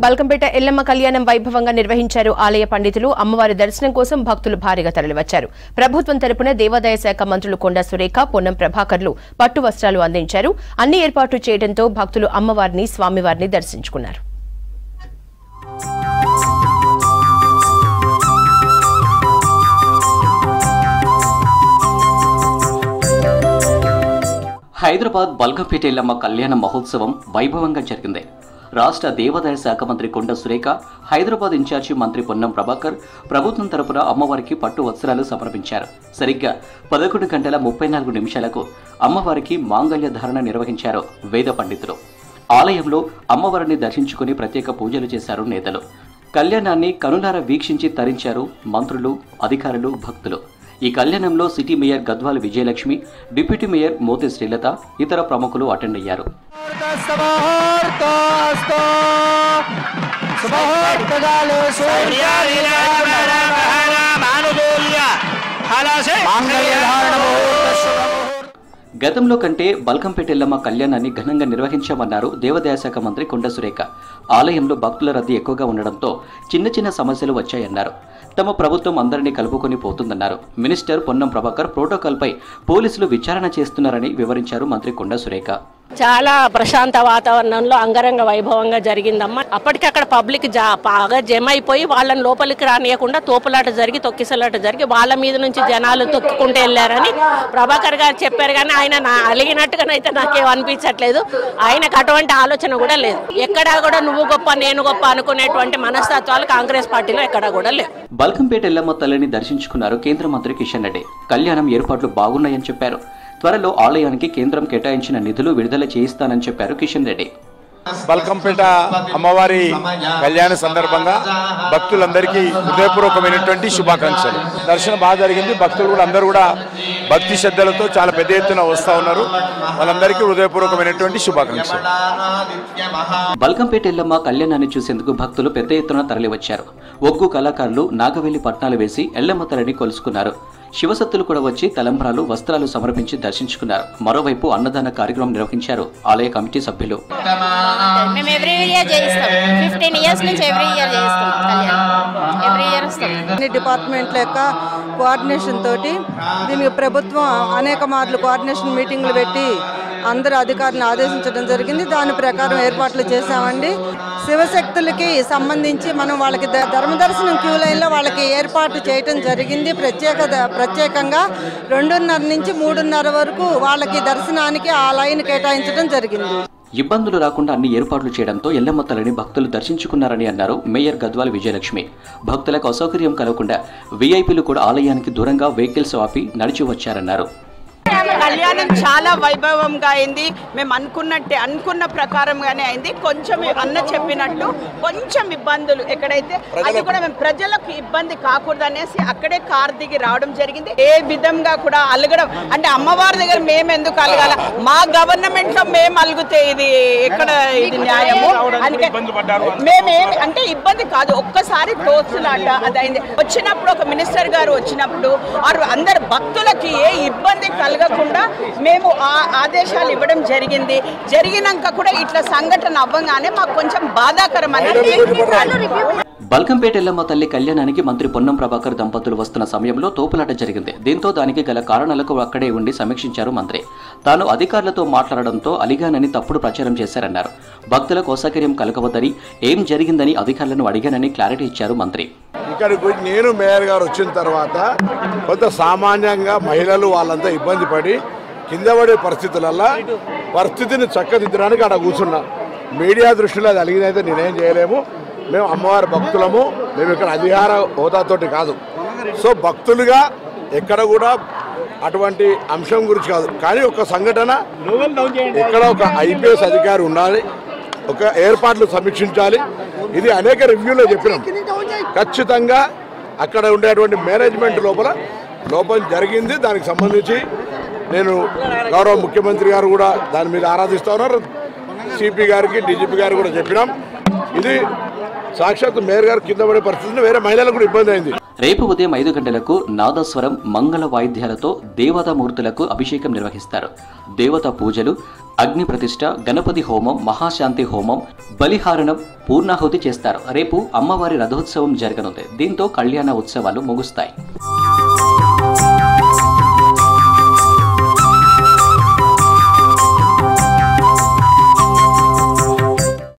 బల్కంపేట ఎల్లమ్మ కళ్యాణం వైభవంగా నిర్వహించారు. ఆలయ పండితులు అమ్మవారి దర్శనం కోసం భక్తులు భారీగా తరలివచ్చారు. ప్రభుత్వం తరపున దేవాదాయ శాఖ మంత్రులు కొండా సురేఖ, పొన్నం ప్రభాకర్లు పట్టు వస్త్రాలు అందించారు. అన్ని ఏర్పాట్లు చేయడంతో భక్తులు అమ్మవారిని, స్వామివారిని దర్శించుకున్నారు. హైదరాబాద్ బల్కంపేట ఎల్లమ్మ కళ్యాణ మహోత్సవం వైభవంగా జరిగింది. రాష్ట్ర దేవాదాయ శాఖ మంత్రి కొండా సురేఖ, హైదరాబాద్ ఇన్ఛార్జి మంత్రి పొన్నం ప్రభాకర్ ప్రభుత్వం తరపున అమ్మవారికి పట్టు వస్త్రాలు సమర్పించారు. సరిగ్గా 11:34 అమ్మవారికి మాంగళ్య ధారణ నిర్వహించారు వేద పండితులు. ఆలయంలో అమ్మవారిని దర్శించుకుని ప్రత్యేక పూజలు చేశారు నేతలు. కళ్యాణాన్ని కనులారా వీక్షించి తరించారు మంత్రులు, అధికారులు, భక్తులు. ఈ కళ్యాణంలో city mayor Gadwal Vijayalakshmi, deputy mayor Moti Srilatha, ఇతర ప్రముఖులు అటెండ్ అయ్యారు. గతంలో కంటే బల్కంపేట ఎల్లమ్మ కళ్యాణాన్ని ఘనంగా నిర్వహించామన్నారు దేవాదాయ శాఖ మంత్రి కొండా సురేఖ. ఆలయంలో భక్తుల రద్దీ ఎక్కువగా ఉండడంతో చిన్న సమస్యలు వచ్చాయన్నారు. తమ ప్రభుత్వం అందరినీ కలుపుకొని పోతుందన్నారు. మినిస్టర్ పొన్నం ప్రభాకర్ ప్రోటోకాల్పై పోలీసులు విచారణ చేస్తున్నారని వివరించారు మంత్రి కొండా సురేఖ. చాలా ప్రశాంత వాతావరణంలో అంగరంగ వైభవంగా జరిగిందమ్మా. అప్పటికక్కడ పబ్లిక్ బాగా జమ అయిపోయి వాళ్ళని లోపలికి రానియకుండా తోపులాట జరిగి, తొక్కిసలాట జరిగి వాళ్ళ మీద నుంచి జనాలు తొక్కుకుంటూ వెళ్ళారని ప్రభాకర్ గారు చెప్పారు. కానీ ఆయన అలిగినట్టుగానైతే నాకేం అనిపించట్లేదు. ఆయనకు అటువంటి ఆలోచన కూడా లేదు. ఎక్కడా కూడా నువ్వు గొప్ప నేను గొప్ప అనుకునేటువంటి మనస్తత్వాలు కాంగ్రెస్ పార్టీలో ఎక్కడా కూడా లేవు. బల్కంపేట ఎల్లమ్మ తల్లిని దర్శించుకున్నారు కేంద్ర మంత్రి కిషన్ రెడ్డి. కళ్యాణం ఏర్పాట్లు బాగున్నాయని చెప్పారు. త్వరలో ఆలయానికి కేంద్రం కేటాయించిన నిధులు విడుదల చేయిస్తానని చెప్పారు కిషన్ రెడ్డి. బల్కంపేట అమ్మవారి కళ్యాణ సందర్భంగా భక్తులందరికీ హృదయపూర్వకమైనటువంటి శుభాకాంక్షలు. దర్శనం బాగా జరిగింది. భక్తులు కూడా అందరూ కూడా భక్తి శ్రద్ధలతో చాలా పెద్ద ఎత్తున వస్తూ ఉన్నారు. వాళ్ళందరికీ హృదయపూర్వకమైనటువంటి శుభాకాంక్షలు. బల్కంపేట ఎల్లమ్మ కళ్యాణాన్ని చూసేందుకు భక్తులు పెద్ద ఎత్తున తరలివచ్చారు. ఒగ్గు కళాకారులు నాగవెల్లి పట్నాలు వేసి ఎల్లమ్మ తల్లిని కొలుసుకున్నారు. శివసత్తులు కూడా వచ్చి తలంబ్రాలు, వస్త్రాలు సమర్పించి దర్శించుకున్నారు. మరోవైపు అన్నదాన కార్యక్రమం నిర్వహించారు ఆలయ కమిటీ సభ్యులు. డిపార్ట్మెంట్ల యొక్క కోఆర్డినేషన్ తోటి దీనికి ప్రభుత్వం అనేక మార్లు కోఆర్డినేషన్ మీటింగ్లు పెట్టి అందరు అధికారులను ఆదేశించడం జరిగింది. దాని ప్రకారం ఏర్పాట్లు చేశామండి. శివశక్తులకి సంబంధించి మనం వాళ్ళకి ధర్మదర్శనం క్యూ లైన్లో వాళ్ళకి ఏర్పాటు చేయటం జరిగింది. ప్రత్యేకంగా 2:30 నుంచి 3:30 వరకు వాళ్ళకి దర్శనానికి ఆ లైన్ కేటాయించడం జరిగింది. ఇబ్బందులు రాకుండా అన్ని ఏర్పాట్లు చేయడంతో ఎల్లమ్మ తల్లిని భక్తులు దర్శించుకున్నారని అన్నారు మేయర్ గద్వాల విజయలక్ష్మి. భక్తులకు అసౌకర్యం కలగకుండా వీఐపీలు కూడా ఆలయానికి దూరంగా వెహికల్స్ ఆపి నడిచి వచ్చారన్నారు. కళ్యాణం చాలా వైభవంగా అయింది. మేము అనుకున్న ప్రకారంగానే అయింది. కొంచెం అన్న చెప్పినట్టు కొంచెం ఇబ్బందులు ఎక్కడైతే అది కూడా మేము ప్రజలకు ఇబ్బంది కాకూడదు అనేసి అక్కడే కార్ దిగి రావడం జరిగింది. ఏ విధంగా కూడా అలగడం అంటే అమ్మవారి దగ్గర మేము ఎందుకు అలగాల, మా గవర్నమెంట్ లో మేము అలుగుతే ఇది ఎక్కడ ఇది న్యాయము? అందుకే మేమేమి అంటే ఇబ్బంది కాదు. ఒక్కసారి తోసులాట అదైంది. వచ్చినప్పుడు ఒక మినిస్టర్ గారు వచ్చినప్పుడు అందరు భక్తులకి ఏ ఇబ్బంది కలగకుండా మేము ఆదేశాలు ఇవ్వడం జరిగింది. జరిగినాక కూడా ఇట్లా సంఘటన అవ్వగానే మాకు కొంచెం బాధాకరం అనేది. బల్కంపేట ఎల్లమ్మ తల్లి కళ్యాణానికి మంత్రి పొన్నం ప్రభాకర్ దంపతులు వస్తున్న సమయంలో తోపులాట జరిగింది. దీంతో దానికి గల కారణాలకు అక్కడే ఉండి సమీక్షించారు మంత్రి. తాను అధికారులతో మాట్లాడడంతో అలిగానని తప్పుడు ప్రచారం చేశారన్నారు. భక్తులకు అసౌకర్యం కలగవద్దని, ఏం జరిగిందని అధికారులను అడిగానని క్లారిటీ ఇచ్చారు మంత్రి. ఇక్కడికి నేను మేయర్ గారు వచ్చిన తర్వాత కొంత సామాన్యంగా మహిళలు వాళ్ళంతా ఇబ్బంది పడి కింద పడే పరిస్థితిని చక్కదిద్దడానికి అక్కడ కూర్చున్నాం. మీడియా దృష్టిలో అది అలిగినైతే నేనేం చేయలేము. మేము అమ్మవారి భక్తులము. మేము ఇక్కడ అధికార హోదాతోటి కాదు. సో భక్తులుగా ఎక్కడ కూడా అటువంటి అంశం గురించి కాదు. కానీ ఒక సంఘటన ఇక్కడ ఒక ఐపీఎస్ అధికారి ఉండాలి, ఒక ఏర్పాట్లు సమీక్షించాలి. ఇది అనేక రివ్యూలో చెప్పినాం. ఖచ్చితంగా అక్కడ ఉండేటువంటి మేనేజ్మెంట్ లోపం జరిగింది. దానికి సంబంధించి నేను గౌరవ ముఖ్యమంత్రి గారు కూడా దాని మీద ఆరాధిస్తూ ఉన్నారు. సిపి గారికి, డీజీపీ గారికి కూడా చెప్పినాం. ఇది సాక్షాత్ మేయర్ గారు కింద పడే పరిస్థితిని వేరే మహిళలకు కూడా ఇబ్బంది అయింది. రేపు ఉదయం 5 గంటలకు నాదస్వరం మంగళ వాయిద్యాలతో దేవతామూర్తులకు అభిషేకం నిర్వహిస్తారు. దేవతా పూజలు, అగ్ని ప్రతిష్ఠ, గణపతి హోమం, మహాశాంతి హోమం, బలిహారణం, పూర్ణాహుతి చేస్తారు. రేపు అమ్మవారి రథోత్సవం జరగనుంది. దీంతో కళ్యాణ ఉత్సవాలు ముగుస్తాయి.